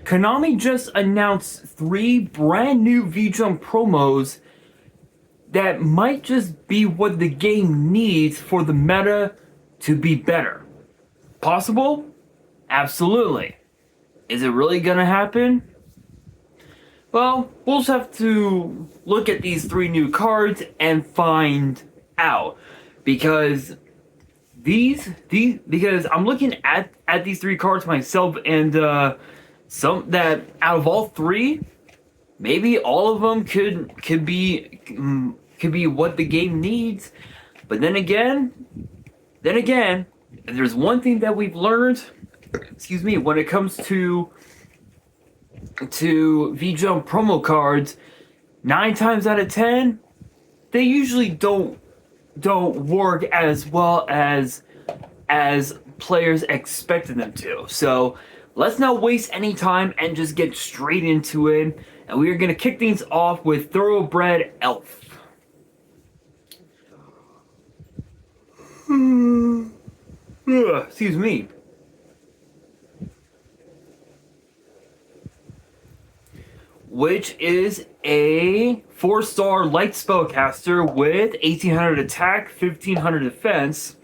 Konami just announced 3 brand new V-Jump promos that might just be what the game needs for the meta to be better. Possible? Absolutely. Is it really gonna happen? Well, we'll just have to look at these 3 new cards and find out. Because because I'm looking at these 3 cards myself, and some that out of all 3, maybe all of them could be what the game needs. But then again, if there's one thing that we've learned, when it comes to V-Jump promo cards, 9 times out of 10, they usually don't work as well as players expected them to. So let's not waste any time and just get straight into it. And we are going to kick things off with Thoroughbred Elf. Excuse me. Which is a 4-star light spellcaster with 1800 attack, 1500 defense.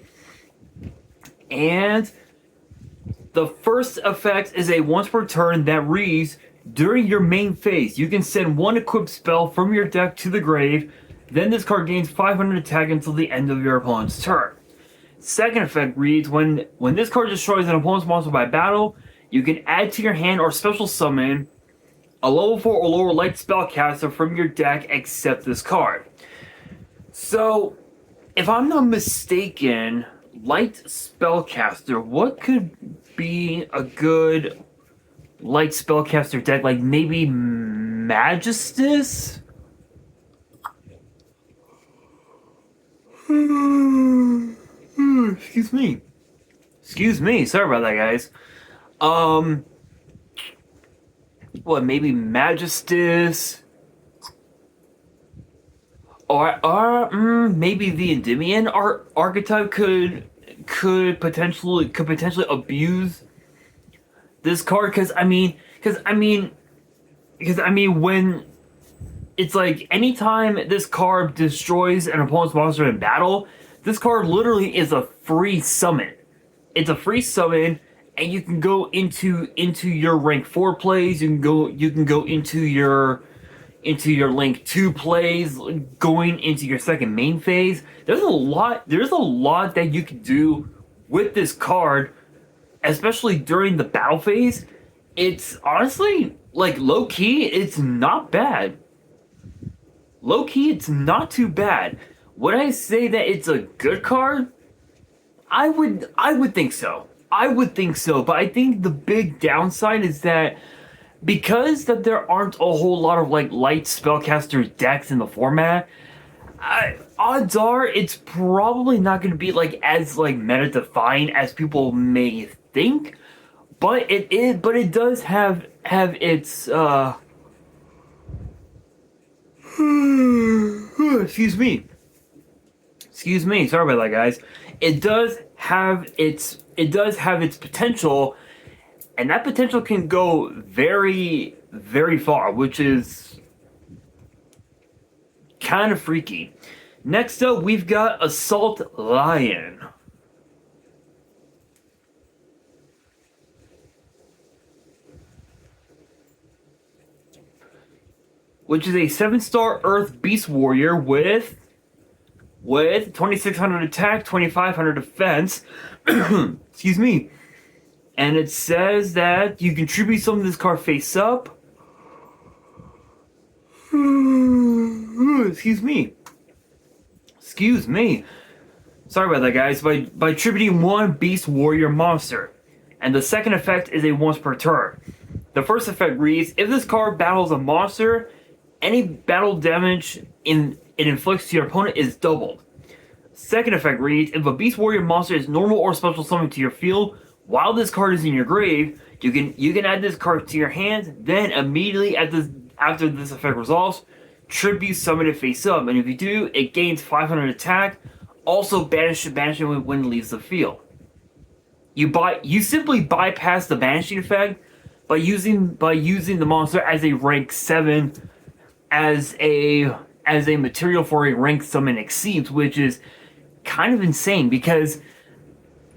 And the first effect is a once per turn that reads, during your main phase, you can send 1 equipped spell from your deck to the grave. Then this card gains 500 attack until the end of your opponent's turn. Second effect reads, when this card destroys an opponent's monster by battle, you can add to your hand or special summon a level 4 or lower light spellcaster from your deck except this card. So, if I'm not mistaken, light spellcaster, what could be a good light spellcaster deck? Like maybe Magistus? Excuse me. Sorry about that, guys. What, maybe Magistus? Or maybe the Endymion archetype could potentially abuse this card, because when it's like anytime this card destroys an opponent's monster in battle, this card literally is a free summon. It's a free summon, and you can go into your rank 4 plays. You can go into your rank 2 plays, going into your second main phase. There's a lot that you can do with this card, especially during the battle phase. It's honestly, like, low key, it's not bad. Low key, it's not too bad. Would I say that it's a good card? I would think so. But I think the big downside is that because that there aren't a whole lot of like light spellcaster decks in the format, odds are it's probably not going to be like as like meta defined as people may think. But it does have its excuse me, sorry about that, guys. It does have its potential, and that potential can go very, very far, which is kind of freaky. Next up, we've got Assault Lion. Which is a 7-star Earth Beast Warrior with 2600 attack, 2500 defense. Excuse me. And it says that you contribute some of this card face up. Excuse me. Sorry about that, guys. By attributing 1 Beast Warrior monster. And the second effect is a once per turn. The first effect reads, if this card battles a monster, any battle damage it inflicts to your opponent is doubled. Second effect reads, if a Beast Warrior monster is normal or special summoned to your field while this card is in your grave, you can add this card to your hand, then immediately after this effect resolves, tribute summon it face up, and if you do, it gains 500 attack. Also banish it when it leaves the field. You simply bypass the banishing effect by using the monster as a rank 7 as a material for a rank summon exceeds, which is kind of insane because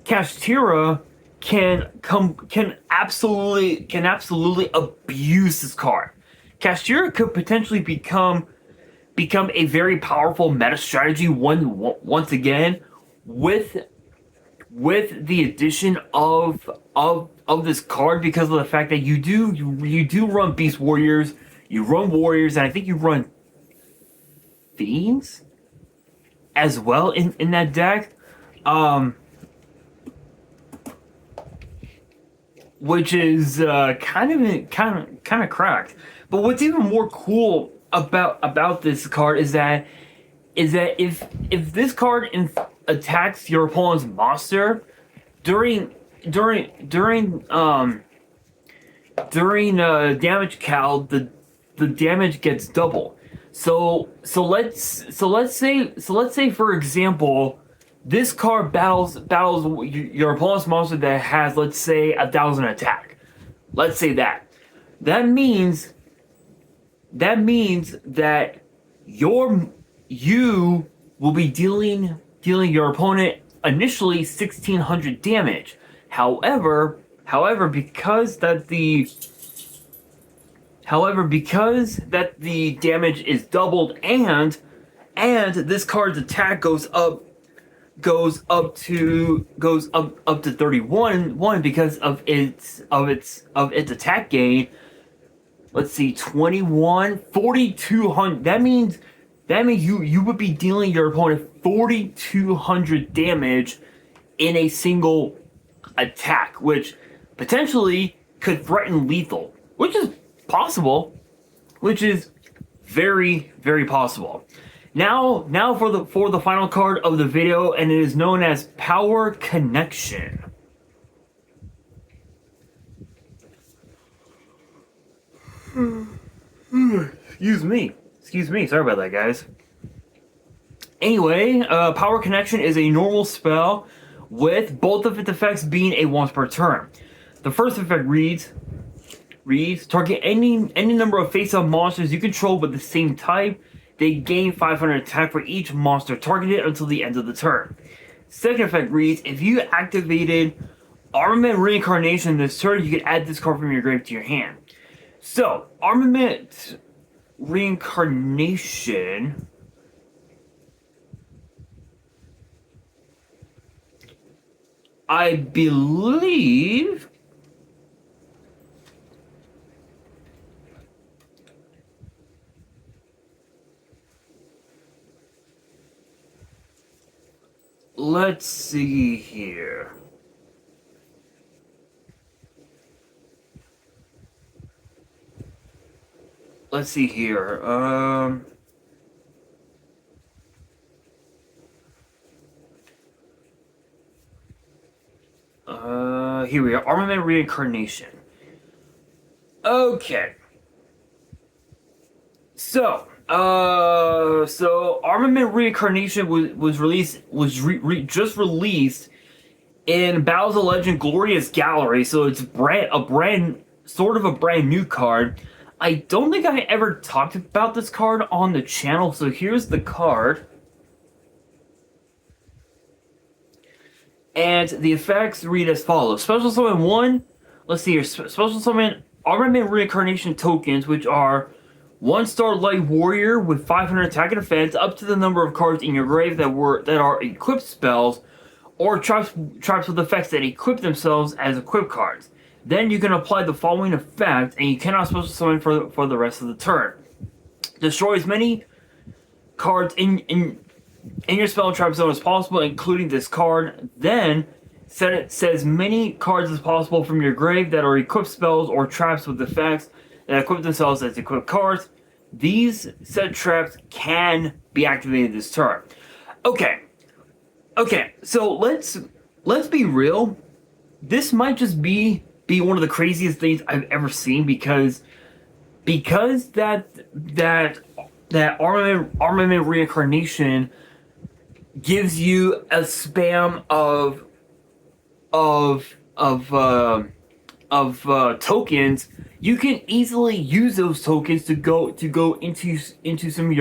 Kashtira can absolutely abuse this card. Kashtira could potentially become a very powerful meta strategy once again with the addition of this card, because of the fact that you do run Beast Warriors, you run Warriors, and I think you run Fiends as well in that deck. Which is kind of cracked. But what's even more cool about this card is that if this card attacks your opponent's monster during damage cal, the damage gets double. So let's say for example, this card battles your opponent's monster that has, let's say, 1,000 attack. Let's say that. That means that you will be dealing your opponent initially 1,600 damage. However, because that the damage is doubled and this card's attack goes up to 31 because of its attack gain. Let's see, 21, 4,200. That means you would be dealing your opponent 4,200 damage in a single attack, which potentially could threaten lethal, which is possible, which is very, very possible. Now for the final card of the video, and it is known as Power Connection. Excuse me. Sorry about that, guys. Anyway, Power Connection is a normal spell with both of its effects being a once per turn. The first effect reads target any number of face-up monsters you control with the same type. They gain 500 attack for each monster targeted until the end of the turn. Second effect reads, if you activated Armament Reincarnation this turn, you can add this card from your grave to your hand. So, Armament Reincarnation, I believe, let's see here. Here we are. Armament Reincarnation. Okay. So Armament Reincarnation was just released in Battles of Legend Glorious Gallery, so it's a brand new card. I don't think I ever talked about this card on the channel, so here's the card. And the effects read as follows. Special Summon 1, let's see here, Special Summon Armament Reincarnation tokens, which are 1-star Light Warrior with 500 attack and defense, up to the number of cards in your grave that are equipped spells, or traps with effects that equip themselves as equipped cards. Then you can apply the following effect, and you cannot special summon for the rest of the turn. Destroy as many cards in your spell trap zone as possible, including this card. Then set as many cards as possible from your grave that are equipped spells or traps with effects that equip themselves as equipped cards. These set traps can be activated this turn. Okay, so let's be real. This might just be one of the craziest things I've ever seen, because that armament reincarnation gives tokens, you can easily use those tokens to go into some of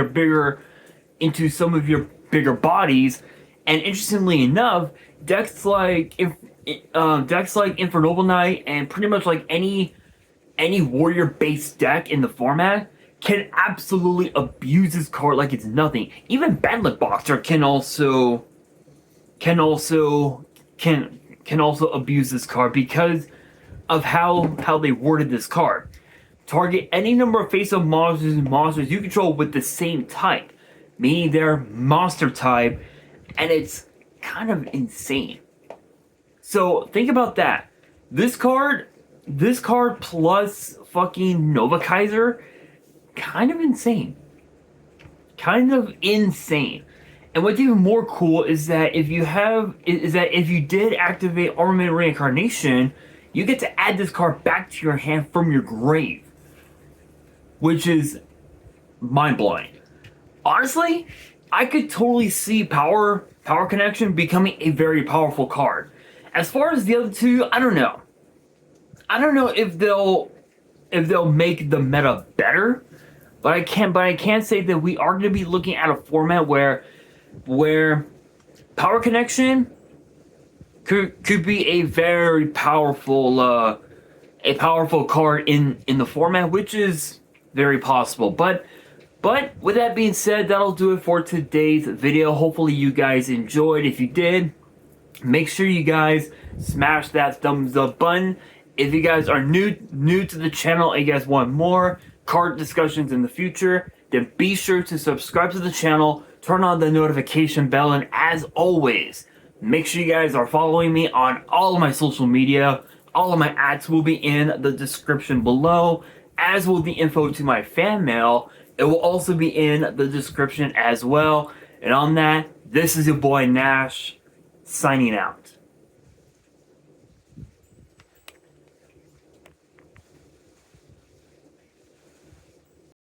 your bigger bodies. And interestingly enough, decks like Infernoble Knight and pretty much like any warrior based deck in the format can absolutely abuse this card like it's nothing. Even Bandit Boxer can also abuse this card because of how they worded this card. Target any number of face-up monsters you control with the same type, meaning they're monster type, and it's kind of insane. So think about that. This card plus fucking Nova Kaiser, kind of insane. Kind of insane. And what's even more cool is that if you did activate Armament Reincarnation, you get to add this card back to your hand from your grave, which is mind-blowing. Honestly, I could totally see Power Connection becoming a very powerful card. As far as the other two, I don't know. I don't know if they'll make the meta better, but I can say that we are going to be looking at a format where Power Connection could be a very powerful card in the format, which is very possible. But with that being said, that'll do it for today's video. Hopefully you guys enjoyed. If you did, make sure you guys smash that thumbs up button. If you guys are new to the channel and you guys want more card discussions in the future, then be sure to subscribe to the channel, turn on the notification bell, and as always, make sure you guys are following me on all of my social media. All of my ads will be in the description below, as will the info to my fan mail. It will also be in the description as well. And on that, this is your boy Nash, signing out.